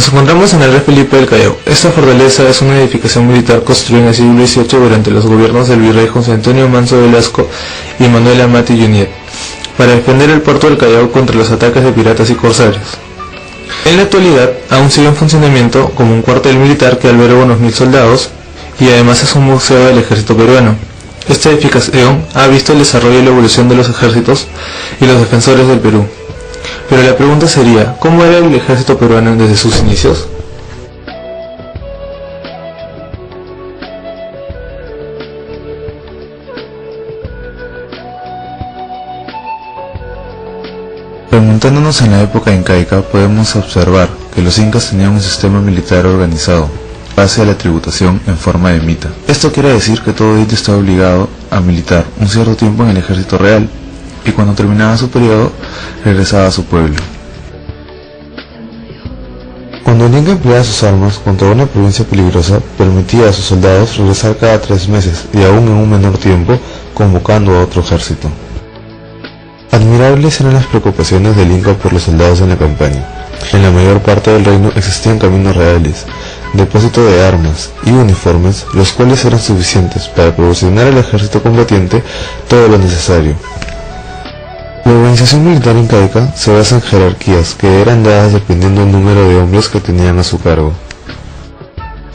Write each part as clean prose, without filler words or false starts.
Nos encontramos en el Rey Felipe del Callao. Esta fortaleza es una edificación militar construida en el siglo XVIII durante los gobiernos del virrey José Antonio Manso Velasco y Manuel Amati Juníet, para defender el puerto del Callao contra los ataques de piratas y corsarios. En la actualidad, aún sigue en funcionamiento como un cuartel militar que alberga unos 1000 soldados y además es un museo del ejército peruano. Esta edificación ha visto el desarrollo y la evolución de los ejércitos y los defensores del Perú. Pero la pregunta sería, ¿cómo era el ejército peruano desde sus inicios? Remontándonos en la época incaica, podemos observar que los incas tenían un sistema militar organizado, base a la tributación en forma de mita. Esto quiere decir que todo indio estaba obligado a militar un cierto tiempo en el ejército real, y cuando terminaba su periodo, regresaba a su pueblo. Cuando el inca empleaba sus armas contra una provincia peligrosa, permitía a sus soldados regresar cada 3 meses y aún en un menor tiempo, convocando a otro ejército. Admirables eran las preocupaciones del inca por los soldados en la campaña. En la mayor parte del reino existían caminos reales, depósito de armas y uniformes, los cuales eran suficientes para proporcionar al ejército combatiente todo lo necesario. La organización militar incaica se basa en jerarquías que eran dadas dependiendo del número de hombres que tenían a su cargo.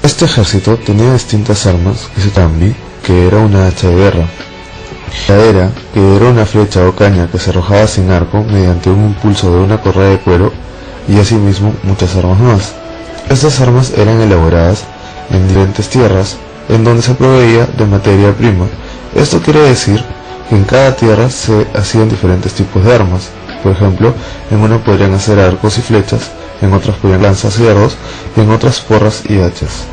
Este ejército tenía distintas armas, que era una hacha de guerra, cadera, que era una flecha o caña que se arrojaba sin arco mediante un impulso de una correa de cuero, y asimismo muchas armas más. Estas armas eran elaboradas en diferentes tierras, en donde se proveía de materia prima. Esto quiere decir que en cada tierra se hacían diferentes tipos de armas. Por ejemplo, en una podrían hacer arcos y flechas, en otras podrían lanzas y dardos, y en otras porras y hachas.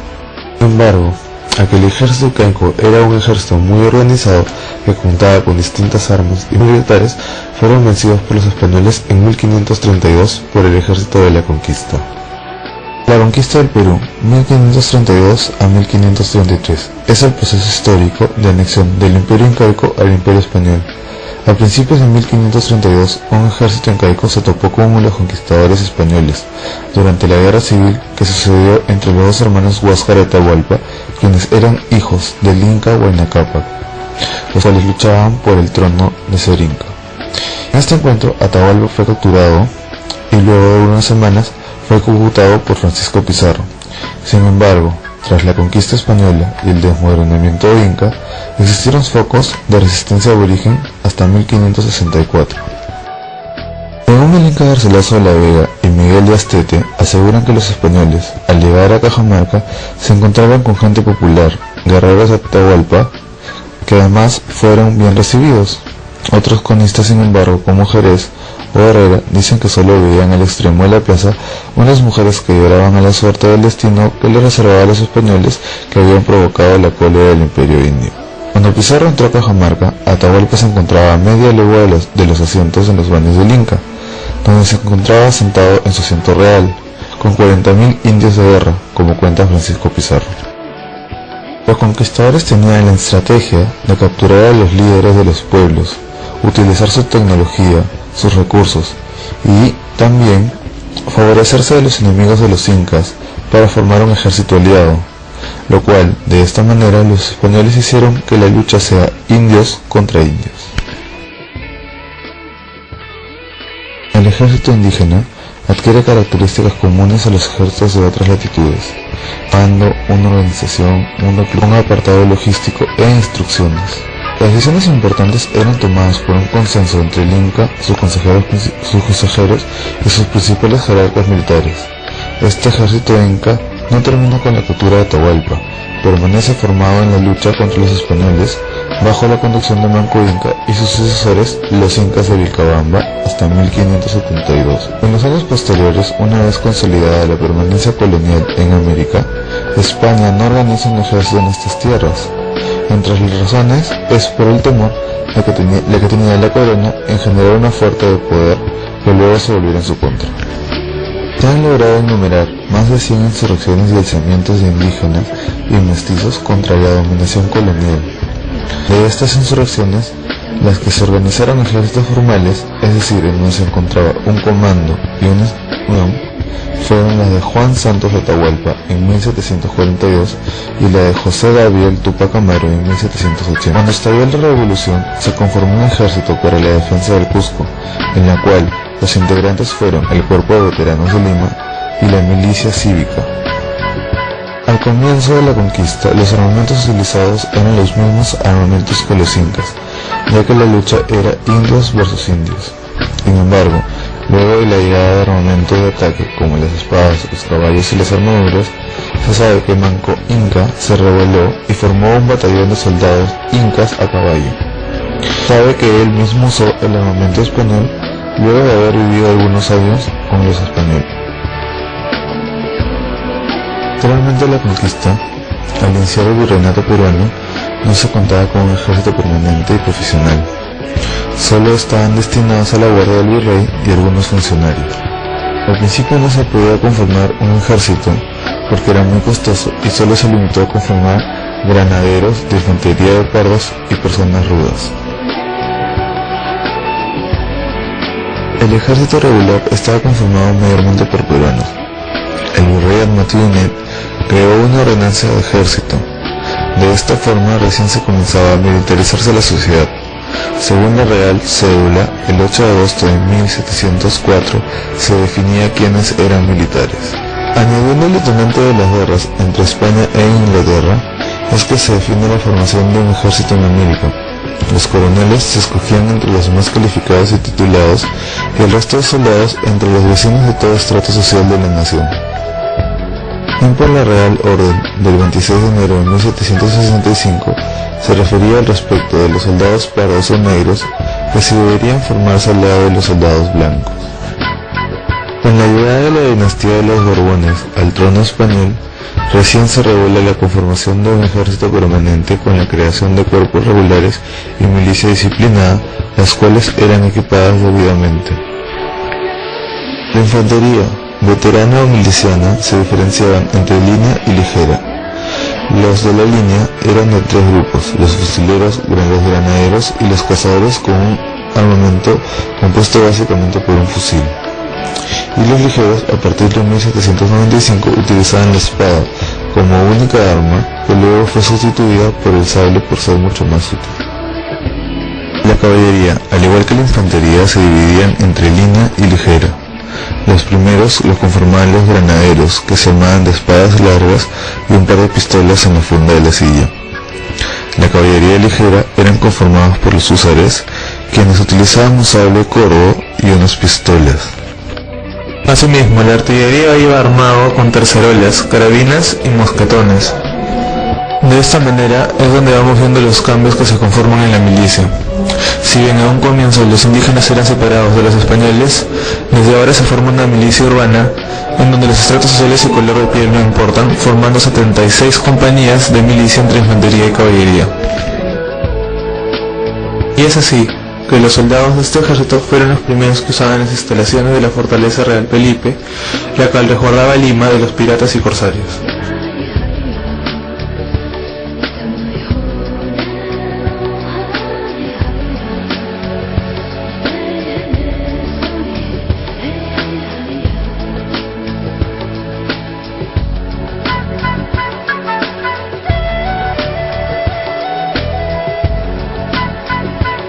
Sin embargo, aquel ejército incaico era un ejército muy organizado que contaba con distintas armas y militares, fueron vencidos por los españoles en 1532 por el ejército de la conquista. La conquista del Perú, 1532 a 1533, es el proceso histórico de anexión del Imperio Incaico al Imperio Español. A principios de 1532, un ejército incaico se topó con los conquistadores españoles durante la guerra civil que sucedió entre los dos hermanos Huáscar y Atahualpa, quienes eran hijos del Inca Huayna Cápac, los cuales luchaban por el trono de ser Inca. En este encuentro, Atahualpa fue capturado y luego de unas semanas fue ejecutado por Francisco Pizarro. Sin embargo, tras la conquista española y el desmoronamiento inca, existieron focos de resistencia aborigen hasta 1564. Según el inca Garcilaso de la Vega y Miguel de Astete, aseguran que los españoles, al llegar a Cajamarca, se encontraban con gente popular, guerreros de Atahualpa, que además fueron bien recibidos. Otros cronistas, sin embargo, como Jerez o Herrera, dicen que solo veían al extremo de la plaza unas mujeres que lloraban a la suerte del destino que les reservaba a los españoles que habían provocado la cólera del imperio indio. Cuando Pizarro entró a Cajamarca, Atahualpa se encontraba a media legua de los asientos en los baños del Inca, donde se encontraba sentado en su asiento real, con 40.000 indios de guerra, como cuenta Francisco Pizarro. Los conquistadores tenían la estrategia de capturar a los líderes de los pueblos, utilizar su tecnología, sus recursos y también favorecerse de los enemigos de los incas para formar un ejército aliado, lo cual de esta manera los españoles hicieron que la lucha sea indios contra indios. El ejército indígena adquiere características comunes a los ejércitos de otras latitudes, dando una organización, un apartado logístico e instrucciones. Las decisiones importantes eran tomadas por un consenso entre el Inca, sus consejeros y sus principales jerarcas militares. Este ejército Inca no termina con la captura de Atahualpa, permanece formado en la lucha contra los españoles bajo la conducción de Manco Inca y sus sucesores, los Incas de Vilcabamba, hasta 1572. En los años posteriores, una vez consolidada la permanencia colonial en América, España no organiza un ejército en estas tierras. Entre las razones es por el temor que tenía la corona en generar una fuerte de poder que luego se volviera en su contra. Se han logrado enumerar más de 100 insurrecciones y alzamientos de indígenas y mestizos contra la dominación colonial. De estas insurrecciones, las que se organizaron en ejércitos formales, es decir, en donde se encontraba un comando y una institución, fueron las de Juan Santos Atahualpa en 1742 y la de José Gabriel Túpac Amaru en 1780. Cuando estalló la revolución, se conformó un ejército para la defensa del Cusco, en la cual los integrantes fueron el Cuerpo de Veteranos de Lima y la Milicia Cívica. Al comienzo de la conquista, los armamentos utilizados eran los mismos armamentos que los incas, ya que la lucha era indios versus indios. Sin embargo, luego de la llegada de armamento de ataque como las espadas, los caballos y las armaduras, se sabe que Manco Inca se rebeló y formó un batallón de soldados incas a caballo. Sabe que él mismo usó el armamento español luego de haber vivido algunos años con los españoles. Actualmente la conquista, al iniciar el virreinato peruano, no se contaba con un ejército permanente y profesional. Solo estaban destinados a la guardia del virrey y algunos funcionarios. Al principio no se podía conformar un ejército porque era muy costoso y solo se limitó a conformar granaderos de infantería de pardos y personas rudas. El ejército regular estaba conformado mayormente por peruanos. El virrey Amati Yunet creó una ordenanza de ejército. De esta forma recién se comenzaba a militarizarse la sociedad. Según la Real Cédula, el 8 de agosto de 1704 se definía quiénes eran militares. Añadiendo el detonante de las guerras entre España e Inglaterra, es que se define la formación de un ejército en América. Los coroneles se escogían entre los más calificados y titulados, y el resto de soldados entre los vecinos de todo estrato social de la nación. Por la Real Orden del 26 de enero de 1765 se refería al respecto de los soldados pardos o negros que se deberían formarse al lado de los soldados blancos. Con la llegada de la dinastía de los Borbones al trono español, recién se revela la conformación de un ejército permanente con la creación de cuerpos regulares y milicia disciplinada, las cuales eran equipadas debidamente. La infantería, veterana o miliciana, se diferenciaban entre línea y ligera. Los de la línea eran de tres grupos: los fusileros, grandes granaderos y los cazadores, con un armamento compuesto básicamente por un fusil. Y los ligeros, a partir de 1795, utilizaban la espada como única arma, que luego fue sustituida por el sable por ser mucho más útil. La caballería, al igual que la infantería, se dividían entre línea y ligera. Los primeros los conformaban los granaderos, que se armaban de espadas largas y un par de pistolas en la funda de la silla. La caballería ligera eran conformados por los húsares, quienes utilizaban un sable corvo y unas pistolas. Asimismo, la artillería iba armado con tercerolas, carabinas y mosquetones. De esta manera es donde vamos viendo los cambios que se conforman en la milicia. Si bien a un comienzo los indígenas eran separados de los españoles, desde ahora se forma una milicia urbana en donde los estratos sociales y color de piel no importan, formando 76 compañías de milicia entre infantería y caballería. Y es así que los soldados de este ejército fueron los primeros que usaban las instalaciones de la fortaleza Real Felipe, la cual resguardaba Lima de los piratas y corsarios.